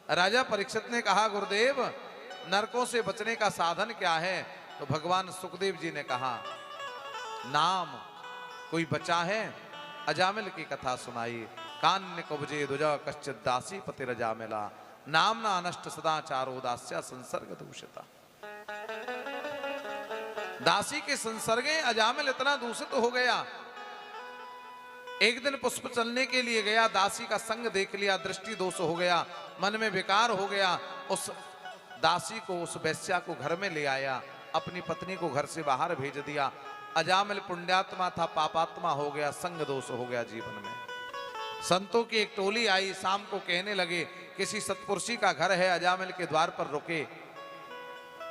राजा परीक्षित ने कहा, गुरुदेव नरकों से बचने का साधन क्या है? तो भगवान सुखदेव जी ने कहा, नाम। कोई बचा है? अजामिल की कथा सुनाई। कान्य कुब्जे दुजा कश्चित दासी पति रजामिला, नाम ना अनष्ट सदाचारो दास्या संसर्ग दूषिता। दासी के संसर्गे अजामिल इतना दूषित हो गया। एक दिन पुष्प चलने के लिए गया, दासी का संग देख लिया, दृष्टि दोष हो गया, मन में विकार हो गया। उस दासी को, उस वैश्या को घर में ले आया, अपनी पत्नी को घर से बाहर भेज दिया। अजामिल पुण्यात्मा था, पापात्मा हो गया, संग दोष हो गया जीवन में। संतों की एक टोली आई, शाम को कहने लगे किसी सत्पुरुषी का घर है, अजामिल के द्वार पर रुके।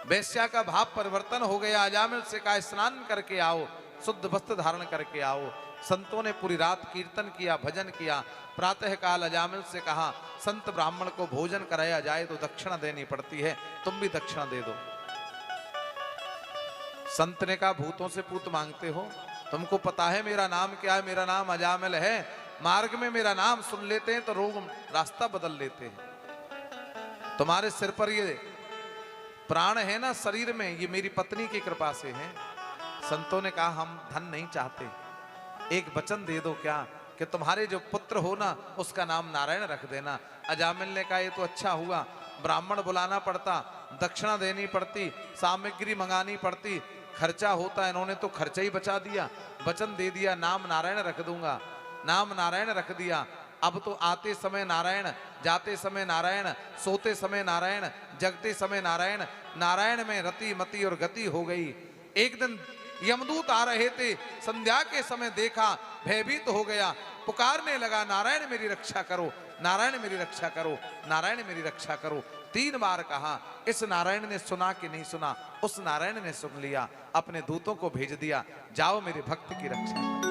वैश्या का भाव परिवर्तन हो गया। अजामिल से कहा, स्नान करके आओ, शुद्ध वस्त्र धारण करके आओ। संतों ने पूरी रात कीर्तन किया, भजन किया। प्रातः काल अजामिल से कहा, संत ब्राह्मण को भोजन कराया जाए तो दक्षिणा देनी पड़ती है, तुम भी दक्षिणा दे दो। संत ने कहा, भूतों से पूत मांगते हो? तुमको पता है मेरा नाम क्या है? मेरा नाम अजामिल है। मार्ग में मेरा नाम सुन लेते हैं तो लोग रास्ता बदल लेते हैं। तुम्हारे सिर पर ये प्राण है ना शरीर में, ये मेरी पत्नी की कृपा से है। संतों ने कहा, हम धन नहीं चाहते, एक वचन दे दो क्या, कि तुम्हारे जो पुत्र हो ना उसका नाम नारायण रख देना। अजामिल ने कहा, ये तो अच्छा हुआ, ब्राह्मण बुलाना पड़ता, दक्षिणा देनी पड़ती, सामग्री मंगानी पड़ती, खर्चा होता। इन्होंने तो खर्चा ही बचा दिया, वचन दे दिया, नाम नारायण रख दूंगा। नाम नारायण रख दिया। अब तो आते समय नारायण, जाते समय नारायण, सोते समय नारायण, जगते समय नारायण। नारायण में रति मति और गति हो गई। एक दिन यमदूत आ रहे थे, संध्या के समय देखा, भयभीत हो गया, पुकारने लगा, नारायण मेरी रक्षा करो, नारायण मेरी रक्षा करो, नारायण मेरी रक्षा करो। 3 बार कहा। इस नारायण ने सुना कि नहीं सुना? उस नारायण ने सुन लिया, अपने दूतों को भेज दिया, जाओ मेरे भक्त की रक्षा।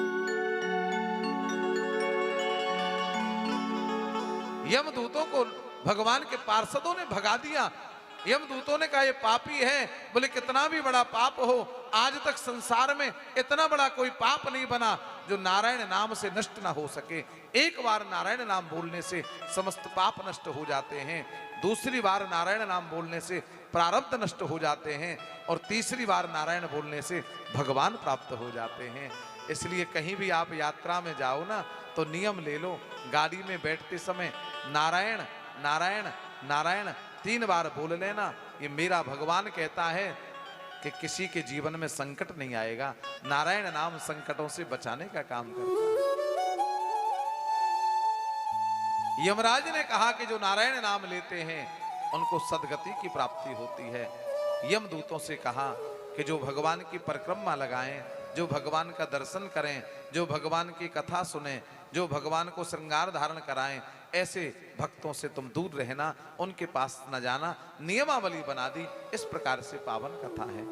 यमदूतों को भगवान के पार्षदों ने भगा दिया। यमदूतों ने कहा, ये पापी है। बोले, कितना भी बड़ा पाप हो, आज तक संसार में इतना बड़ा कोई पाप नहीं बना जो नारायण नाम से नष्ट ना हो सके। एक बार नारायण नाम बोलने से समस्त पाप नष्ट हो जाते हैं, दूसरी बार नारायण नाम बोलने से प्रारब्ध नष्ट हो जाते हैं, और तीसरी बार नारायण बोलने से भगवान प्राप्त हो जाते हैं। इसलिए कहीं भी आप यात्रा में जाओ ना, तो नियम ले लो, गाड़ी में बैठते समय नारायण नारायण नारायण 3 बार बोल लेना। ये मेरा भगवान कहता है कि किसी के जीवन में संकट नहीं आएगा। नारायण नाम संकटों से बचाने का काम करता है। यमराज ने कहा कि जो नारायण नाम लेते हैं उनको सदगति की प्राप्ति होती है। यमदूतों से कहा कि जो भगवान की परिक्रमा लगाएं, जो भगवान का दर्शन करें, जो भगवान की कथा सुने, जो भगवान को श्रृंगार धारण कराएं, ऐसे भक्तों से तुम दूर रहना, उनके पास न जाना। नियमावली बना दी। इस प्रकार से पावन कथा है।